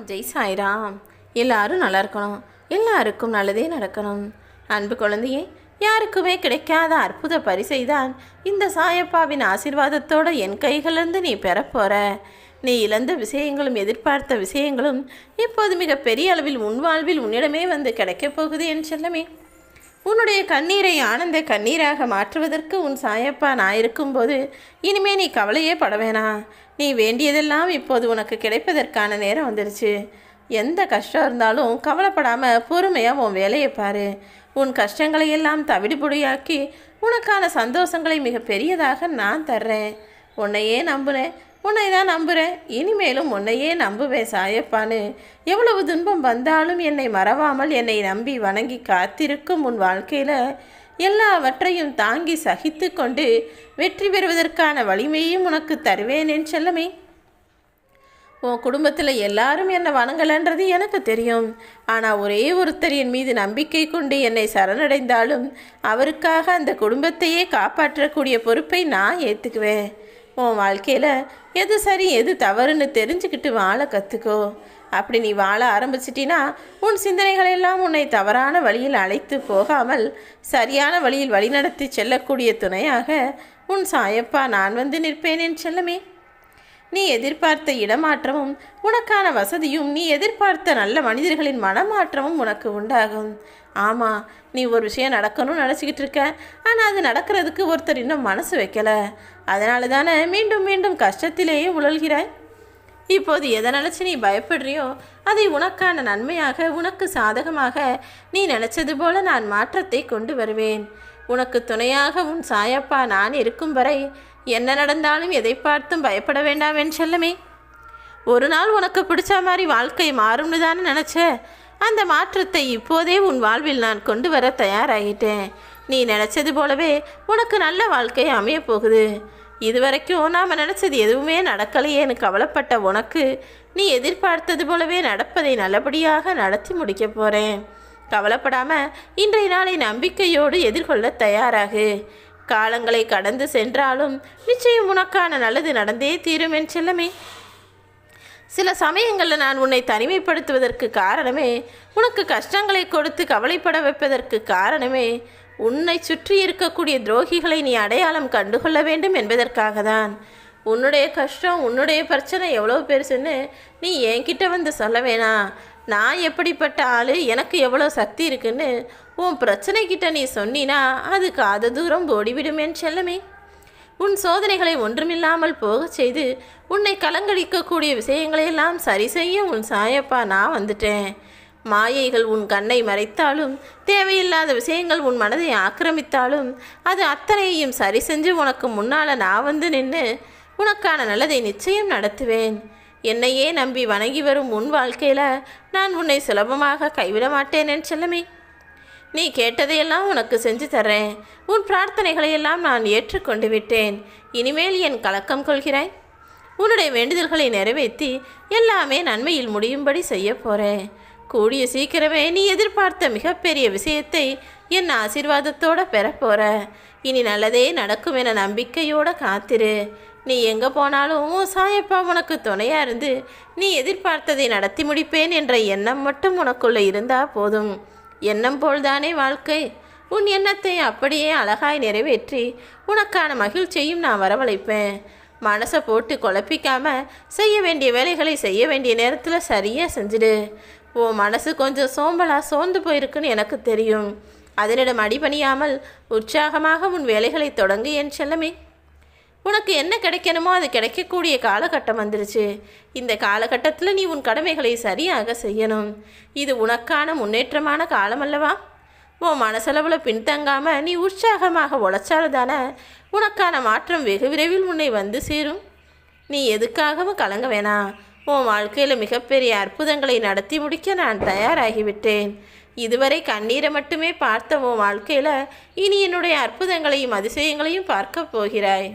ஜெய் சாய்ராம். எல்லாரும் நல்லா இருக்கணும், எல்லாருக்கும் நல்லதே நடக்கணும். அன்பு குழந்தையே, யாருக்குமே கிடைக்காத அற்புத பரிசை தான் இந்த சாயப்பாவின் ஆசீர்வாதத்தோடு என் கைகளிலிருந்து நீ பெறப்போற. நீ இழந்த விஷயங்களும் எதிர்பார்த்த விஷயங்களும் இப்போது மிக பெரிய அளவில் உன் வாழ்வில் உன்னிடமே வந்து கிடைக்கப் போகுது என் செல்லமே. உன்னுடைய கண்ணீரை ஆனந்த கண்ணீராக மாற்றுவதற்கு உன் சாயப்பா நான் இருக்கும்போது இனிமே நீ கவலையே பட வேணாம். நீ வேண்டியதெல்லாம் இப்போது உனக்கு கிடைப்பதற்கான நேரம் வந்துடுச்சு. எந்த கஷ்டம் இருந்தாலும் கவலைப்படாமல் பொறுமையாக உன் வேலையை பாரு. உன் கஷ்டங்களை எல்லாம் தவிடுபொடியாக்கி உனக்கான சந்தோஷங்களை மிக பெரியதாக நான் தர்றேன். உன்னையே நம்புனேன், உன்னை தான் நம்புகிறேன், இனிமேலும் உன்னையே நம்புவேன் சாயப்பான்னு. எவ்வளவு துன்பம் வந்தாலும் என்னை மறவாமல் என்னை நம்பி வணங்கி காத்திருக்கும் உன் வாழ்க்கையில் எல்லாவற்றையும் தாங்கி சகித்து கொண்டு வெற்றி பெறுவதற்கான வலிமையும் உனக்கு தருவேன் என் செல்லமே. உன் குடும்பத்தில் எல்லாரும் என்னை வணங்கலன்றது எனக்கு தெரியும். ஆனால் ஒரே ஒருத்தர் என் மீது நம்பிக்கை கொண்டு என்னை சரணடைந்தாலும் அவருக்காக அந்த குடும்பத்தையே காப்பாற்றக்கூடிய பொறுப்பை நான் ஏற்றுக்குவேன். உன் வாழ்க்கையில் எது சரி எது தவறுன்னு தெரிஞ்சுக்கிட்டு வாழ கற்றுக்கோ. அப்படி நீ வாழ ஆரம்பிச்சிட்டினா உன் சிந்தனைகளெல்லாம் உன்னை தவறான வழியில் அழைத்து போகாமல் சரியான வழியில் வழிநடத்தி செல்லக்கூடிய துணையாக உன் சாயப்பா நான் வந்து நிற்பேன் என் செல்லமே. நீ எதிர்பார்த்த இடமாற்றமும் உனக்கான வசதியும் நீ எதிர்பார்த்த நல்ல மனிதர்களின் மனமாற்றமும் உனக்கு உண்டாகும். ஆமாம், நீ ஒரு விஷயம் நடக்கணும்னு நினச்சிக்கிட்டு இருக்க, ஆனால் அது நடக்கிறதுக்கு ஒருத்தர் இன்னும் மனசு வைக்கலை. அதனால தானே மீண்டும் மீண்டும் கஷ்டத்திலேயே உழல்கிறாய். இப்போது எதை நினச்சி நீ பயப்படுறியோ அதை உனக்கான நன்மையாக உனக்கு சாதகமாக நீ நினச்சது போல நான் மாற்றத்தை கொண்டு வருவேன். உனக்கு துணையாக உன் சாயப்பா நான் இருக்கும் வரை என்ன நடந்தாலும் எதை பார்த்தும் பயப்பட வேண்டாம் என் செல்லமே. ஒரு நாள் உனக்கு பிடிச்ச மாதிரி வாழ்க்கை மாறும்னு தானே நினச்ச. அந்த மாற்றத்தை இப்போதே உன் வாழ்வில் நான் கொண்டு வர தயாராகிட்டேன். நீ நினச்சது போலவே உனக்கு நல்ல வாழ்க்கை அமையப் போகுது. இதுவரைக்கும் நாம் நினச்சது எதுவுமே நடக்கலையேன்னு கவலைப்பட்ட உனக்கு நீ எதிர்பார்த்தது போலவே நடப்பதை நல்லபடியாக நடத்தி முடிக்க போகிறேன். கவலைப்படாமல் இன்றைய நாளை நம்பிக்கையோடு எதிர்கொள்ள தயாராகு. காலங்களை கடந்து சென்றாலும் நிச்சயம் உனக்கான நல்லது நடந்தே தீரும் என் செல்லமே. சில சமயங்களில் நான் உன்னை தனிமைப்படுத்துவதற்கு காரணமே, உனக்கு கஷ்டங்களை கொடுத்து கவலைப்பட வைப்பதற்கு காரணமே, உன்னை சுற்றி இருக்கக்கூடிய துரோகிகளை நீ அடையாளம் கண்டுகொள்ள வேண்டும் என்பதற்காக தான். உன்னுடைய கஷ்டம் உன்னுடைய பிரச்சனை எவ்வளோ பெருசுன்னு நீ என்கிட்ட வந்து சொல்ல வேணாம். நான் எப்படிப்பட்ட ஆள், எனக்கு எவ்வளோ சக்தி இருக்குன்னு உன் பிரச்சனைக்கிட்ட நீ சொன்னினா அது காத தூரம் ஓடிவிடும் என் செல்லமே. உன் சோதனைகளை ஒன்றுமில்லாமல் போக செய்து உன்னை கலங்கடிக்கக்கூடிய விஷயங்களையெல்லாம் சரி செய்ய உன் சாயப்பா நான் வந்துட்டேன். மாயைகள் உன் கண்ணை மறைத்தாலும் தேவையில்லாத விஷயங்கள் உன் மனதை ஆக்கிரமித்தாலும் அது அத்தனையையும் சரி செஞ்சு உனக்கு முன்னால் நான் வந்து நின்று உனக்கான நல்லதை நிச்சயம் நடத்துவேன். என்னையே நம்பி வணங்கி வரும் உன் வாழ்க்கையில் நான் உன்னை சுலபமாக கைவிட மாட்டேன் என் செல்லமே. நீ கேட்டதையெல்லாம் உனக்கு செஞ்சு தர்றேன். உன் பிரார்த்தனைகளையெல்லாம் நான் ஏற்றுக்கொண்டு விட்டேன். இனிமேல் என் கலக்கம் கொள்கிறாய். உன்னுடைய வேண்டுதல்களை நிறைவேற்றி எல்லாமே நன்மையில் முடியும்படி செய்ய போகிறேன். கூடிய சீக்கிரமே நீ எதிர்பார்த்த மிகப்பெரிய விஷயத்தை என் ஆசீர்வாதத்தோடு பெறப்போகிற. இனி நல்லதே நடக்கும் என நம்பிக்கையோடு காத்திரு. நீ எங்கே போனாலும் உன் சாயப்பா உனக்கு துணையாக இருந்து நீ எதிர்பார்த்ததை நடத்தி முடிப்பேன் என்ற எண்ணம் மட்டும் உனக்குள்ளே இருந்தால் போதும். எண்ணம் போல்தானே வாழ்க்கை. உன் எண்ணத்தை அப்படியே அழகாய் நிறைவேற்றி உனக்கான மகிழ்ச்சியையும் நான் வரவழைப்பேன். மனசை போட்டு குழப்பிக்காமல் செய்ய வேண்டிய வேலைகளை செய்ய வேண்டிய நேரத்தில் சரியாக செஞ்சுடு. உன் மனசு கொஞ்சம் சோர்ந்து போயிருக்குன்னு எனக்கு தெரியும். அதனிடம் அடிபணியாமல் உற்சாகமாக உன் வேலைகளை தொடங்கு என் செல்லமே. உனக்கு என்ன கிடைக்கணுமோ அது கிடைக்கக்கூடிய காலகட்டம் வந்துருச்சு. இந்த காலகட்டத்தில் நீ உன் கடமைகளை சரியாக செய்யணும். இது உனக்கான முன்னேற்றமான காலம் அல்லவா? உன் மனசளவில் பின்தங்காமல் நீ உற்சாகமாக உழைச்சால்தானே உனக்கான மாற்றம் வெகு விரைவில் உன்னை வந்து சேரும். நீ எதுக்காகவும் கலங்க வேணாம். உன் வாழ்க்கையில் மிகப்பெரிய அற்புதங்களை நடத்தி முடிக்க நான் தயாராகிவிட்டேன். இதுவரை கண்ணீரை மட்டுமே பார்த்த உன் வாழ்க்கையில் இனி என்னுடைய அற்புதங்களையும் அதிசயங்களையும் பார்க்க போகிறாய்.